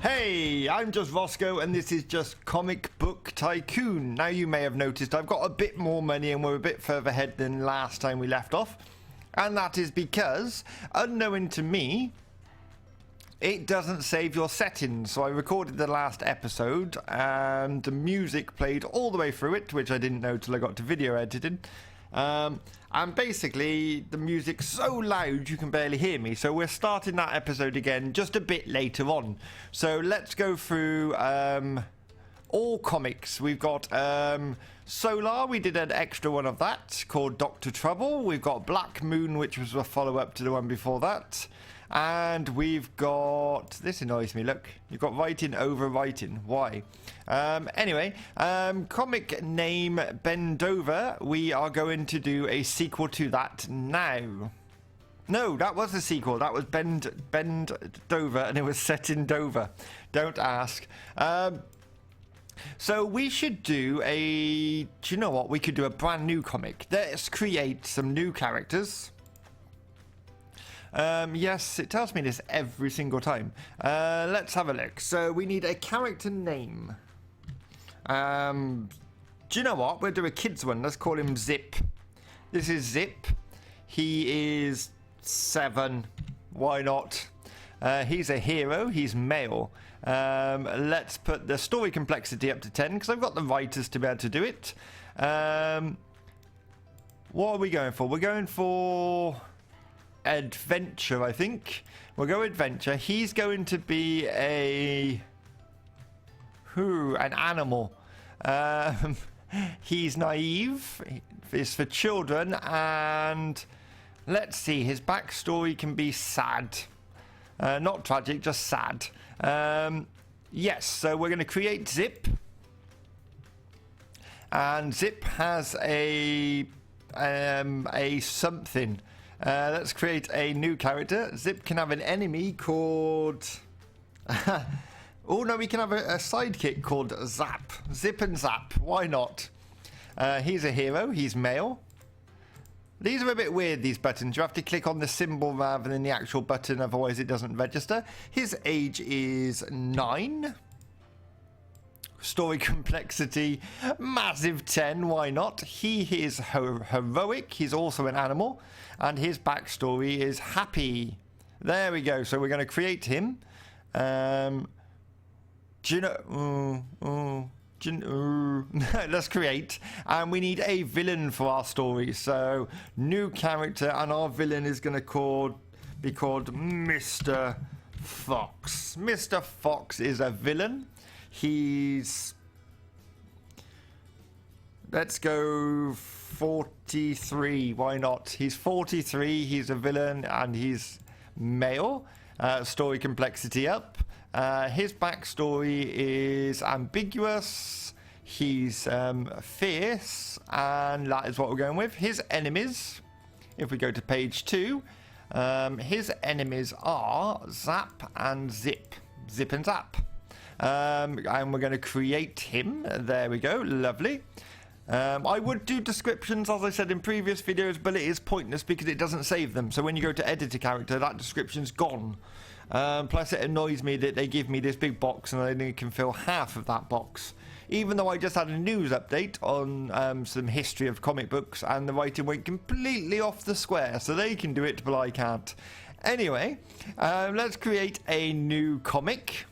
Hey, I'm just Roscoe and this is just Comic Book Tycoon. Now you may have noticed I've got a bit more money and we're a bit further ahead than last time we left off. And that is because, unknown to me, it doesn't save your settings. So I recorded the last episode and the music played all the way through it, which I didn't know till I got to video editing. And basically the music's so loud you can barely hear me, so we're starting that episode again just a bit later on. So let's go through all comics. We've got Solar, we did an extra one of that called Dr. Trouble. We've got Black Moon, which was a follow-up to the one before that. And we've got, this annoys me, look, you've got writing over writing. Why? Anyway, comic name Bend Over. We are going to do a sequel to that now. No, that was a sequel. That was Bend Dover, and it was set in Dover. Don't ask. So we should do a, do you know what? We could do a brand new comic. Let's create some new characters. Yes, it tells me this every single time. Let's have a look. So we need a character name. Do you know what? We'll do a kid's one. Let's call him Zip. This is Zip. He is 7. Why not? He's a hero. He's male. Let's put the story complexity up to 10 because I've got the writers to be able to do it. What are we going for? We're going for adventure, I think. We'll go adventure. He's going to be an animal. He's naive. It's for children, and let's see, his backstory can be sad. Not tragic, just sad. Yes, so we're going to create Zip. And Zip has a something. Let's create a new character. Zip can have an enemy called... oh no, we can have a sidekick called Zap. Zip and Zap. Why not? He's a hero. He's male. These are a bit weird, these buttons. You have to click on the symbol rather than the actual button, otherwise it doesn't register. His age is 9. Story complexity, massive 10, why not? He is heroic, he's also an animal, and his backstory is happy. There we go, so we're going to create him. Do you know... let's create, and we need a villain for our story. So new character, and our villain is going to be called Mr. Fox. Mr. Fox is a villain. He's, let's go 43, why not? He's 43, he's a villain, and he's male. Story complexity up. His backstory is ambiguous. He's fierce, and that is what we're going with. His enemies, if we go to page 2, his enemies are Zap and Zip. Zip and Zap. And we're going to create him. There we go. Lovely. I would do descriptions, as I said in previous videos, but it is pointless because it doesn't save them. So when you go to edit a character, that description's gone. Plus it annoys me that they give me this big box and I only can fill half of that box. Even though I just had a news update on some history of comic books and the writing went completely off the square. So they can do it, but I can't. Anyway, let's create a new comic.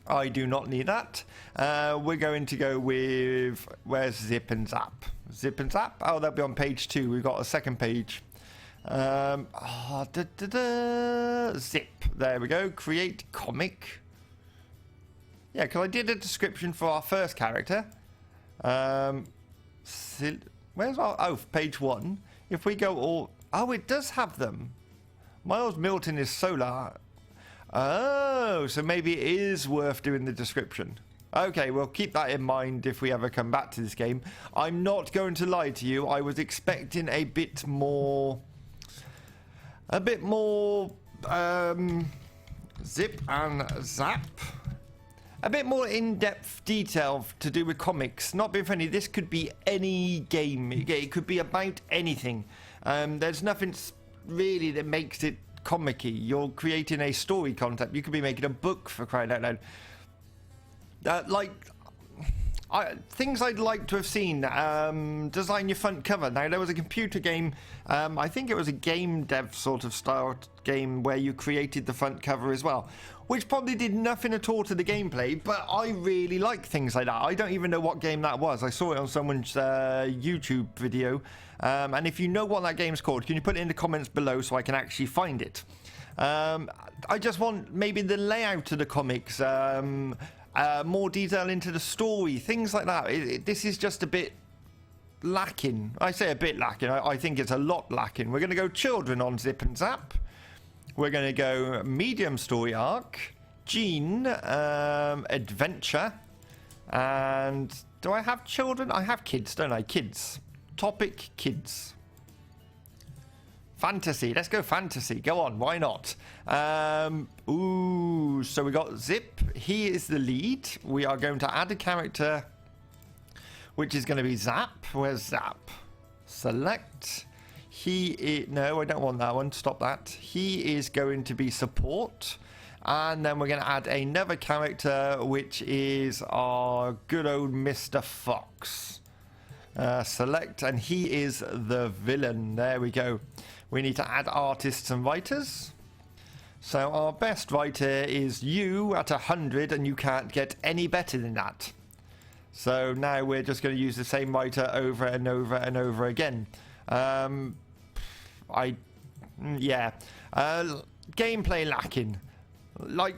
I do not need that. We're going to go with, where's Zip and Zap? Zip and Zap? Oh, that'll be on page 2. We've got a second page. Zip. There we go. Create comic. Yeah, because I did a description for our first character. Where's our... Oh, page 1. If we go all... Oh, it does have them. Miles Milton is Solar. Oh, so maybe it is worth doing the description. Okay, we'll keep that in mind if we ever come back to this game. I'm not going to lie to you. I was expecting a bit more... Zip and Zap. A bit more in-depth detail to do with comics. Not being funny, this could be any game. It could be about anything. There's nothing really that makes it comic-y. You're creating a story concept. You could be making a book, for crying out loud. Things I'd like to have seen. Design your front cover. Now, there was a computer game, I think it was a game dev sort of style game where you created the front cover as well, which probably did nothing at all to the gameplay, but I really like things like that. I don't even know what game that was. I saw it on someone's YouTube video, and if you know what that game's called, can you put it in the comments below so I can actually find it? I just want maybe the layout of the comics, more detail into the story, things like that. This is just a bit lacking. I say a bit lacking. I think it's a lot lacking. We're going to go children on Zip and Zap. We're going to go medium story arc, Gene, adventure, and do I have children? I have kids, don't I? Kids. Topic, kids. Fantasy. Let's go fantasy. Go on. Why not? Ooh. So we got Zip. He is the lead. We are going to add a character, which is going to be Zap. Where's Zap? Select. No, I don't want that one. Stop that. He is going to be support. And then we're going to add another character, which is our good old Mr. Fox. Select. And he is the villain. There we go. We need to add artists and writers. So our best writer is you at 100, and you can't get any better than that. So now we're just going to use the same writer over and over and over again. Gameplay lacking. Like,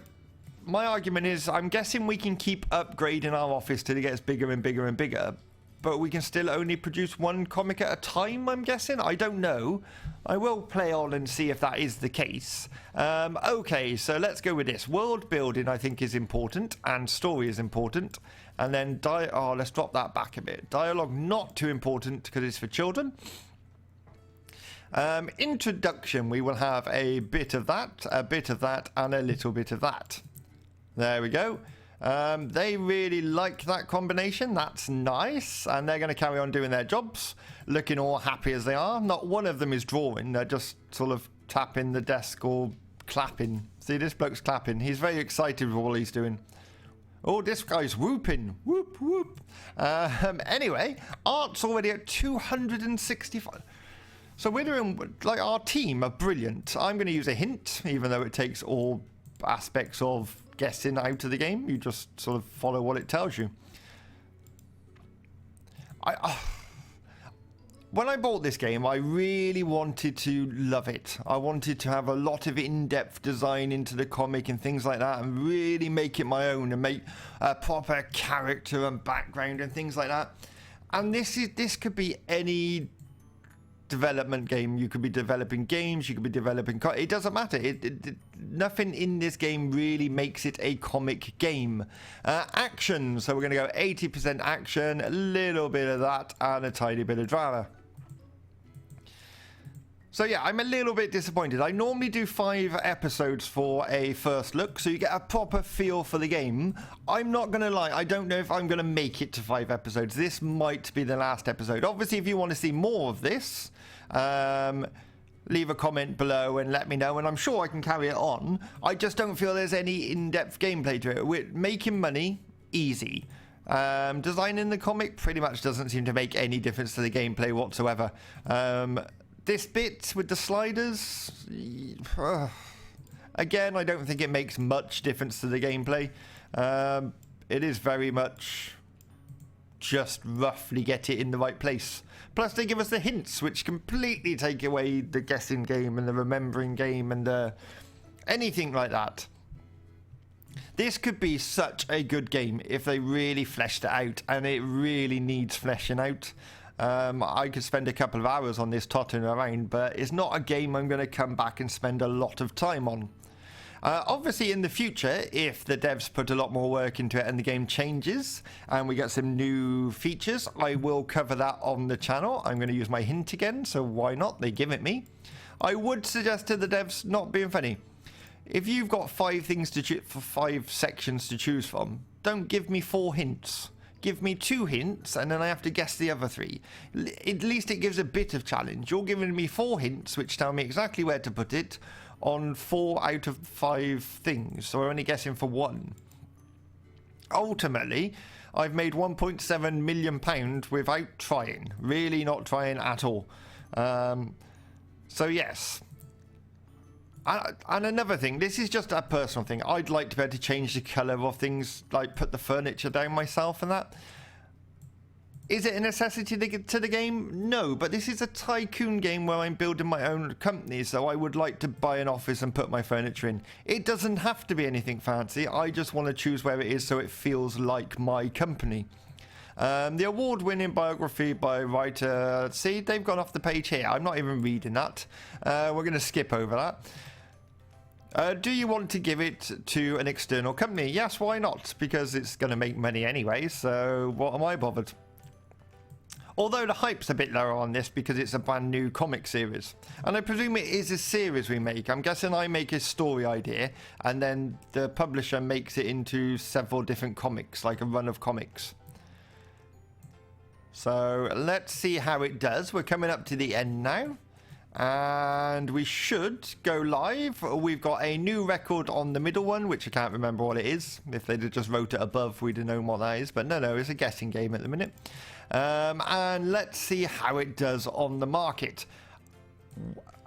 my argument is, I'm guessing we can keep upgrading our office till it gets bigger and bigger and bigger, but we can still only produce one comic at a time, I'm guessing. I don't know. I will play on and see if that is the case. Okay, so let's go with this. World building, I think, is important, and story is important. And then, let's drop that back a bit. Dialogue, not too important, because it's for children. Introduction, we will have a bit of that, and a little bit of that. There we go. They really like that combination. That's nice. And they're going to carry on doing their jobs, looking all happy as they are. Not one of them is drawing. They're just sort of tapping the desk or clapping. See, this bloke's clapping. He's very excited with all he's doing. Oh, this guy's whooping. Whoop, whoop. Anyway, art's already at 265. So we're doing, like, our team are brilliant. I'm going to use a hint, even though it takes all aspects of guessing out of the game. You just sort of follow what it tells you. When I bought this game, I really wanted to love it. I wanted to have a lot of in-depth design into the comic and things like that, and really make it my own and make a proper character and background and things like that. And this could be any development game. You could be developing games, you could be developing it doesn't matter. Nothing in this game really makes it a comic game. Action, so we're going to go 80% action, a little bit of that, and a tiny bit of drama. So yeah, I'm a little bit disappointed. I normally do 5 episodes for a first look, so you get a proper feel for the game. I'm not going to lie, I don't know if I'm going to make it to 5 episodes. This might be the last episode. Obviously, if you want to see more of this, leave a comment below and let me know, and I'm sure I can carry it on. I just don't feel there's any in-depth gameplay to it. We're making money, easy. Designing the comic pretty much doesn't seem to make any difference to the gameplay whatsoever. This bit with the sliders, again, I don't think it makes much difference to the gameplay. It is very much just roughly get it in the right place. Plus, they give us the hints, which completely take away the guessing game and the remembering game and anything like that. This could be such a good game if they really fleshed it out, and it really needs fleshing out. I could spend a couple of hours on this tottering around, but it's not a game I'm going to come back and spend a lot of time on. Obviously, in the future, if the devs put a lot more work into it and the game changes and we get some new features, I will cover that on the channel. I'm going to use my hint again, so why not? They give it me. I would suggest to the devs, not being funny, if you've got 5 things to 5 sections to choose from, don't give me 4 hints. Give me 2 hints, and then I have to guess the other 3. At least it gives a bit of challenge. You're giving me 4 hints, which tell me exactly where to put it, on 4 out of 5 things, so we're only guessing for 1. Ultimately, I've made £1.7 million without trying. Really not trying at all. So yes. And another thing, this is just a personal thing. I'd like to be able to change the colour of things, like put the furniture down myself and that. Is it a necessity to the game? No, but this is a tycoon game where I'm building my own company, so I would like to buy an office and put my furniture in. It doesn't have to be anything fancy. I just want to choose where it is so it feels like my company. The award-winning biography by writer... See, they've gone off the page here. I'm not even reading that. We're going to skip over that. Do you want to give it to an external company? Yes, why not? Because it's going to make money anyway, so what am I bothered? Although the hype's a bit lower on this because it's a brand new comic series. And I presume it is a series we make. I'm guessing I make a story idea and then the publisher makes it into several different comics, like a run of comics. So let's see how it does. We're coming up to the end now. And we should go live. We've got a new record on the middle one, which I can't remember what it is. If they'd have just wrote it above, we'd have known what that is. But no, it's a guessing game at the minute. And let's see how it does on the market.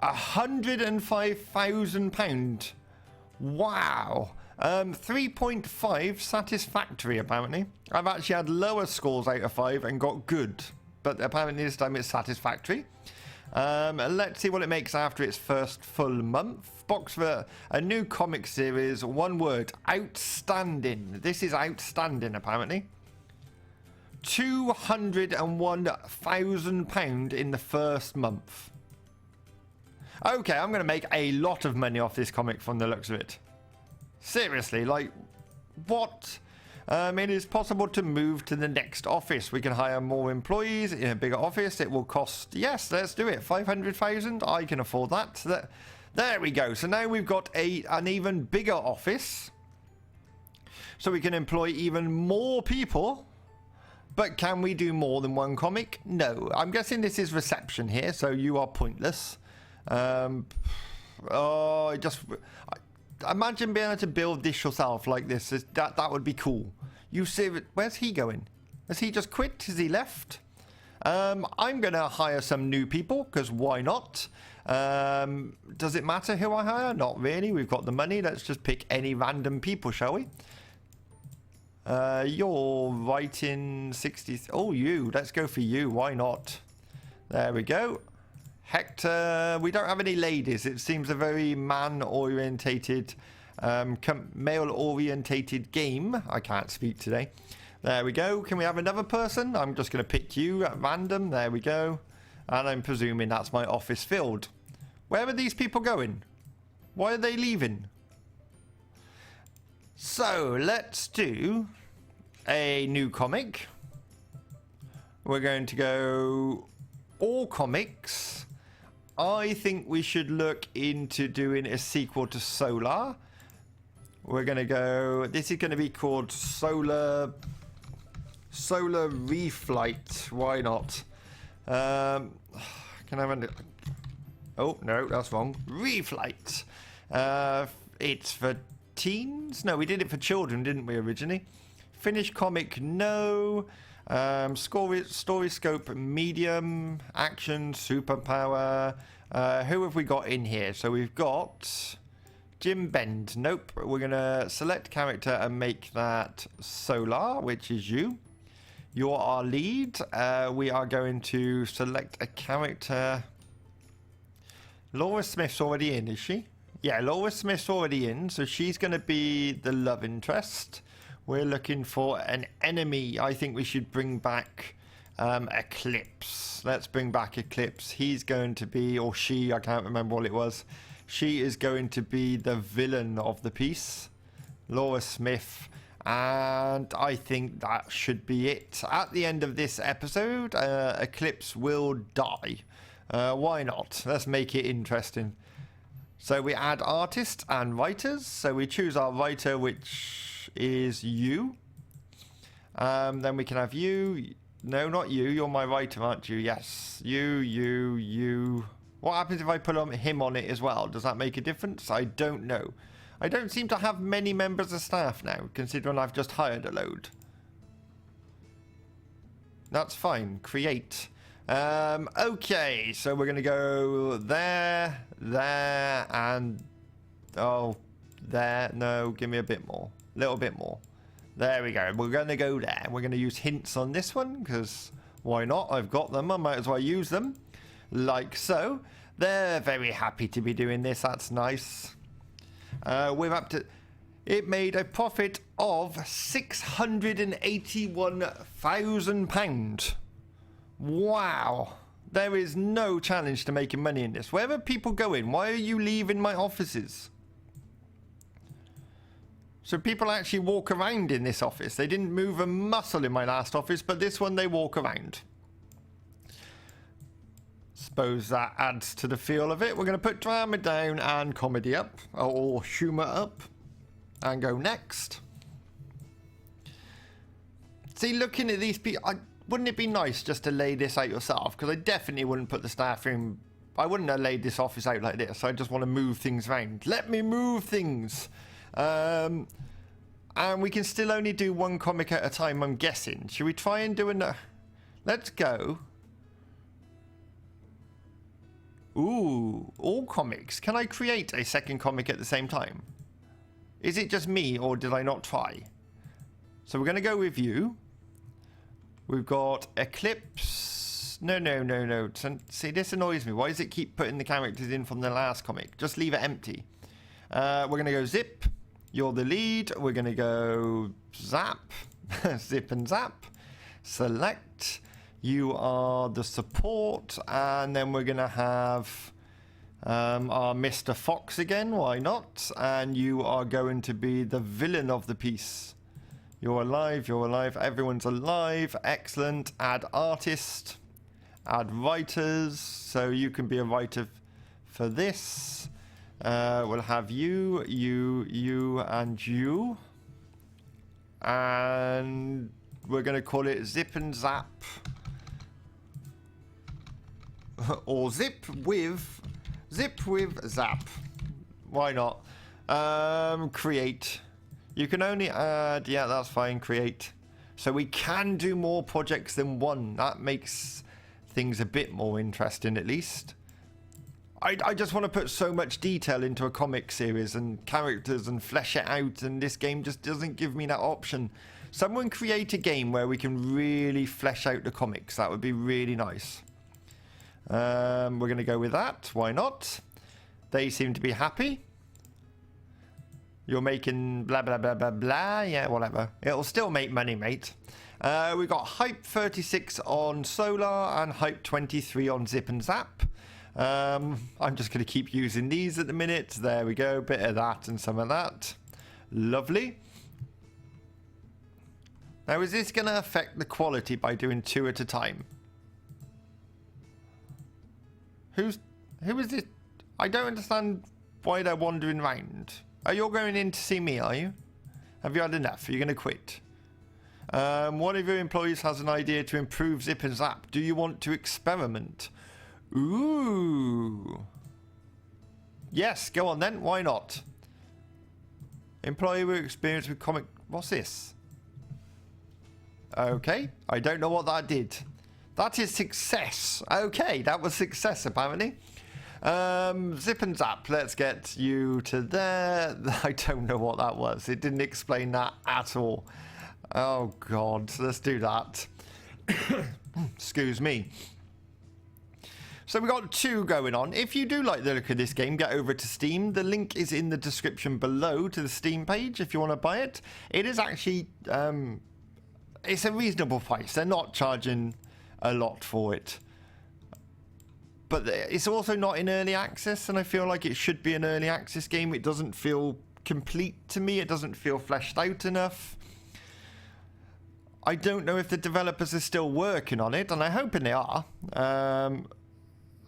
£105,000. Wow. 3.5 satisfactory, apparently. I've actually had lower scores out of 5 and got good. But apparently this time it's satisfactory. Let's see what it makes after its first full month. Box for a new comic series. One word. Outstanding. This is outstanding, apparently. £201,000 in the first month. Okay, I'm going to make a lot of money off this comic from the looks of it. Seriously, like, what? It is possible to move to the next office. We can hire more employees in a bigger office. It will cost, yes, let's do it, 500,000. I can afford that. There we go. So now we've got an even bigger office. So we can employ even more people. But can we do more than one comic? No. I'm guessing this is reception here, so you are pointless. Imagine being able to build this yourself like this. That would be cool. You see, where's he going? Has he just quit? Has he left? I'm going to hire some new people, because why not? Does it matter who I hire? Not really. We've got the money. Let's just pick any random people, shall we? You're writing 60... Oh, you. Let's go for you. Why not? There we go. Hector. We don't have any ladies. It seems a very man-orientated, male-orientated game. I can't speak today. There we go. Can we have another person? I'm just going to pick you at random. There we go. And I'm presuming that's my office filled. Where are these people going? Why are they leaving? So, let's do a new comic. We're going to go all comics. I think we should look into doing a sequel to Solar. We're going to go... This is going to be called Solar Reflight. Why not? Can I run it? Oh, no, that's wrong. Reflight. It's for teens? No, we did it for children, didn't we, originally? Finished comic, no. Story scope, medium. Action, superpower. Who have we got in here? So we've got Jim Bend. Nope. We're going to select character and make that Solar, which is you. You're our lead. We are going to select a character. Laura Smith's already in, is she? Yeah, Laura Smith's already in, so she's going to be the love interest. We're looking for an enemy. I think we should bring back Eclipse. Let's bring back Eclipse. He's going to be, or she, I can't remember what it was. She is going to be the villain of the piece. Laura Smith. And I think that should be it. At the end of this episode, Eclipse will die. Why not? Let's make it interesting. So we add artists and writers. So we choose our writer, which is you. Then we can have you. No, not you. You're my writer, aren't you? Yes. You. What happens if I put him on it as well? Does that make a difference? I don't know. I don't seem to have many members of staff now, considering I've just hired a load. That's fine. Create. Okay, so we're going to go there, there, and... Oh, there. No, give me a bit more. A little bit more. There we go. We're going to go there. We're going to use hints on this one, because why not? I've got them. I might as well use them. Like so. They're very happy to be doing this. That's nice. We're up to... It made a profit of £681,000. Wow. There is no challenge to making money in this. Where are people going? Why are you leaving my offices? So people actually walk around in this office. They didn't move a muscle in my last office, but this one they walk around. Suppose that adds to the feel of it. We're going to put drama down and comedy up, or humour up, and go next. See, looking at these people, wouldn't it be nice just to lay this out yourself? Because I definitely wouldn't put the staff room... I wouldn't have laid this office out like this. I just want to move things around. Let me move things. And we can still only do one comic at a time, I'm guessing. Should we try and do another? Let's go. Ooh, all comics. Can I create a second comic at the same time? Is it just me, or did I not try? So we're going to go with you. We've got Eclipse. No. See, this annoys me. Why does it keep putting the characters in from the last comic? Just leave it empty. We're going to go Zip. You're the lead. We're going to go Zap. Zip and Zap. Select. You are the support. And then we're going to have our Mr. Fox again. Why not? And you are going to be the villain of the piece. You're alive. You're alive. Everyone's alive. Excellent. Add artist. Add writers. So you can be a writer for this. We'll have you, and you. And we're going to call it Zip and Zap. Or Zip with Zap. Why not? Create. You can only add... Yeah, that's fine. Create. So we can do more projects than one. That makes things a bit more interesting, at least. I just want to put so much detail into a comic series and characters and flesh it out, and this game just doesn't give me that option. Someone create a game where we can really flesh out the comics. That would be really nice. We're going to go with that. Why not? They seem to be happy. You're making blah, blah, blah, blah, blah. Yeah, whatever. It'll still make money, mate. We've got Hype 36 on Solar and Hype 23 on Zip and Zap. I'm just going to keep using these at the minute. There we go. Bit of that and some of that. Lovely. Now, is this going to affect the quality by doing 2 at a time? Who is this? I don't understand why they're wandering around. Oh, you're going in to see me, are you? Have you had enough? Are you going to quit? One of your employees has an idea to improve Zip and Zap. Do you want to experiment? Ooh. Yes, go on then. Why not? Employee with experience with comic... What's this? Okay. I don't know what that did. That is success. Okay, that was success, apparently. Zip and Zap. Let's get you to there. I don't know what that was. It didn't explain that at all. Oh, God. Let's do that. Excuse me. So we got 2 going on. If you do like the look of this game, get over to Steam. The link is in the description below to the Steam page if you want to buy it. It is actually, it's a reasonable price. They're not charging a lot for it. But it's also not in early access, and I feel like it should be an early access game. It doesn't feel complete to me. It doesn't feel fleshed out enough. I don't know if the developers are still working on it, and I'm hoping they are.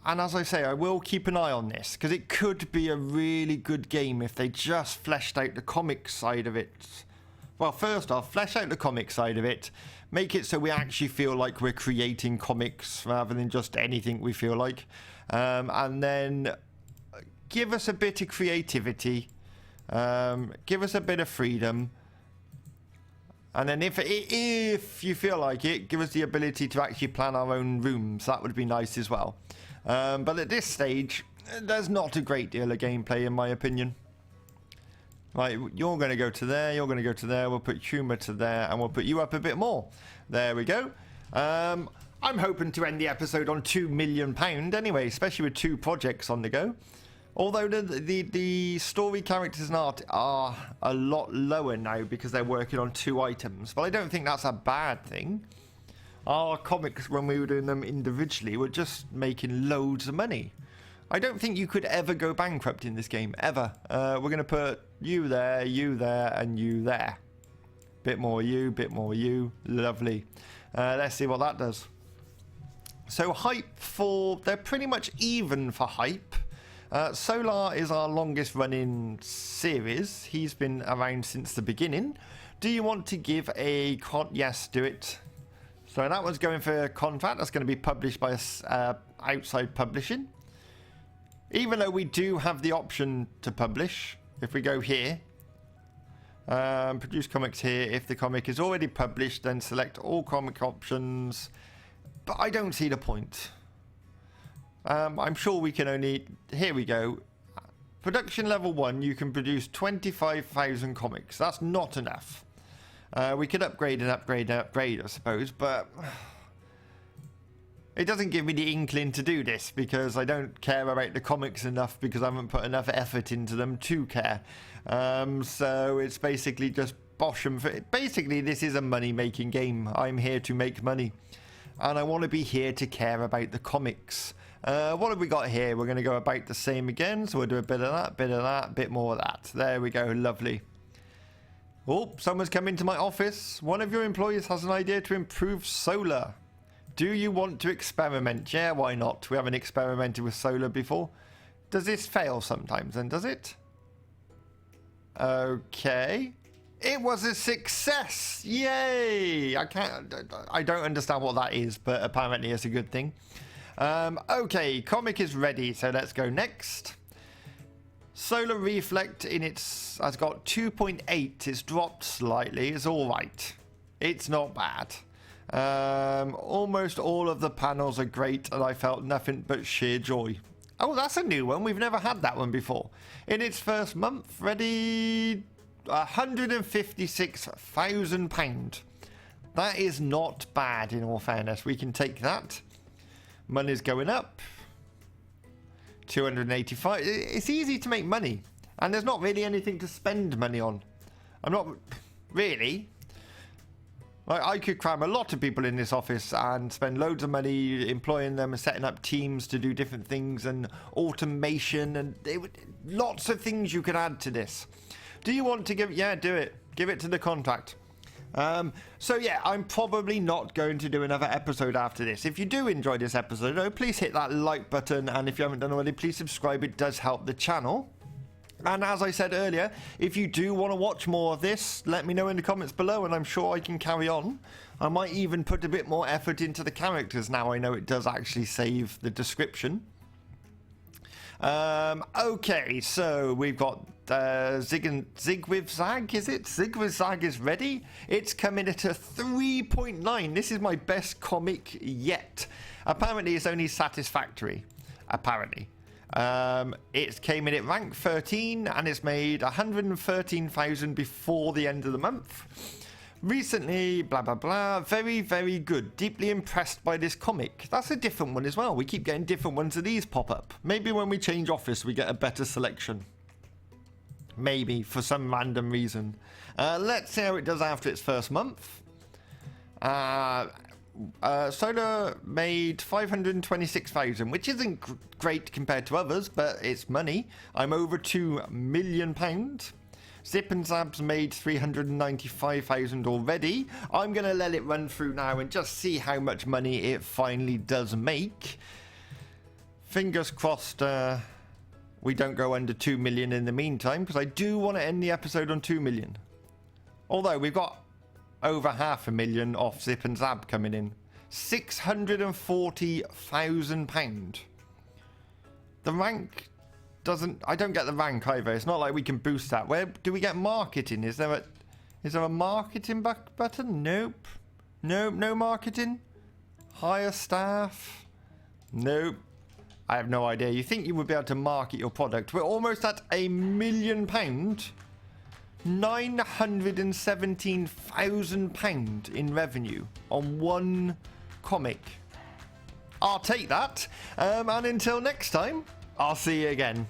And as I say, I will keep an eye on this, because it could be a really good game if they just fleshed out the comic side of it. Well, first off, flesh out the comic side of it. Make it so we actually feel like we're creating comics rather than just anything we feel like. And then give us a bit of creativity. Give us a bit of freedom. And then if you feel like it, give us the ability to actually plan our own rooms. That would be nice as well. But at this stage, there's not a great deal of gameplay in my opinion. Right, you're going to go to there, you're going to go to there, we'll put Humour to there, and we'll put you up a bit more. There we go. I'm hoping to end the episode on £2 million anyway, especially with 2 projects on the go. Although the story characters and art are a lot lower now because they're working on 2 items. But I don't think that's a bad thing. Our comics, when we were doing them individually, were just making loads of money. I don't think you could ever go bankrupt in this game, ever. We're going to put you there, and you there. Bit more you. Lovely. Let's see what that does. So hype they're pretty much even for hype. Solar is our longest running series. He's been around since the beginning. Do you want to give a yes, do it. So that one's going for a contract. That's going to be published by outside publishing. Even though we do have the option to publish, if we go here, produce comics here. If the comic is already published, then select all comic options. But I don't see the point. I'm sure we can only... Here we go. Production level 1, you can produce 25,000 comics. That's not enough. We could upgrade, I suppose, but... It doesn't give me the inkling to do this because I don't care about the comics enough because I haven't put enough effort into them to care. So it's basically just bosh them. Basically, this is a money-making game. I'm here to make money. And I want to be here to care about the comics. What have we got here? We're going to go about the same again. So we'll do a bit of that, bit more of that. There we go. Lovely. Oh, someone's come into my office. One of your employees has an idea to improve solar. Do you want to experiment? Yeah, why not? We haven't experimented with solar before. Does this fail sometimes then, does it? Okay. It was a success! Yay! I don't understand what that is, but apparently it's a good thing. Okay, comic is ready, so let's go next. Solar Reflect has got 2.8. It's dropped slightly. It's alright. It's not bad. Almost all of the panels are great, and I felt nothing but sheer joy. Oh, that's a new one. We've never had that one before. In its first month, ready... £156,000. That is not bad, in all fairness. We can take that. Money's going up. 285. It's easy to make money, and there's not really anything to spend money on. I'm not really. I could cram a lot of people in this office and spend loads of money employing them and setting up teams to do different things and automation and lots of things you could add to this. Do you want to give... Yeah, do it. Give it to the contract. So yeah, I'm probably not going to do another episode after this. If you do enjoy this episode, though, please hit that like button. And if you haven't done already, please subscribe. It does help the channel. And as I said earlier, if you do want to watch more of this, let me know in the comments below and I'm sure I can carry on. I might even put a bit more effort into the characters now I know it does actually save the description. Okay, so we've got Zig with Zag, is it? Zig with Zag is ready. It's coming at a 3.9. This is my best comic yet. Apparently it's only satisfactory. Apparently. It came in at rank 13 and it's made 113,000 before the end of the month. Recently, blah blah blah, very very good, deeply impressed by this comic. That's a different one as well. We keep getting different ones of these pop up. Maybe when we change office we get a better selection. Maybe, for some random reason. Let's see how it does after its first month. Solar made 526,000, which isn't great compared to others, but it's money. I'm over £2 million. Zip and Zab's made 395,000 already. I'm going to let it run through now and just see how much money it finally does make. Fingers crossed we don't go under 2 million in the meantime, because I do want to end the episode on 2 million. Although we've got over £500,000 off Zip and Zab coming in. £640,000. The rank doesn't... I don't get the rank either. It's not like we can boost that. Where do we get marketing? Is there a marketing button? Nope. Nope, no marketing. Hire staff? Nope. I have no idea. You think you would be able to market your product. We're almost at £1 million. £917,000 in revenue on one comic. I'll take that. And until next time, I'll see you again.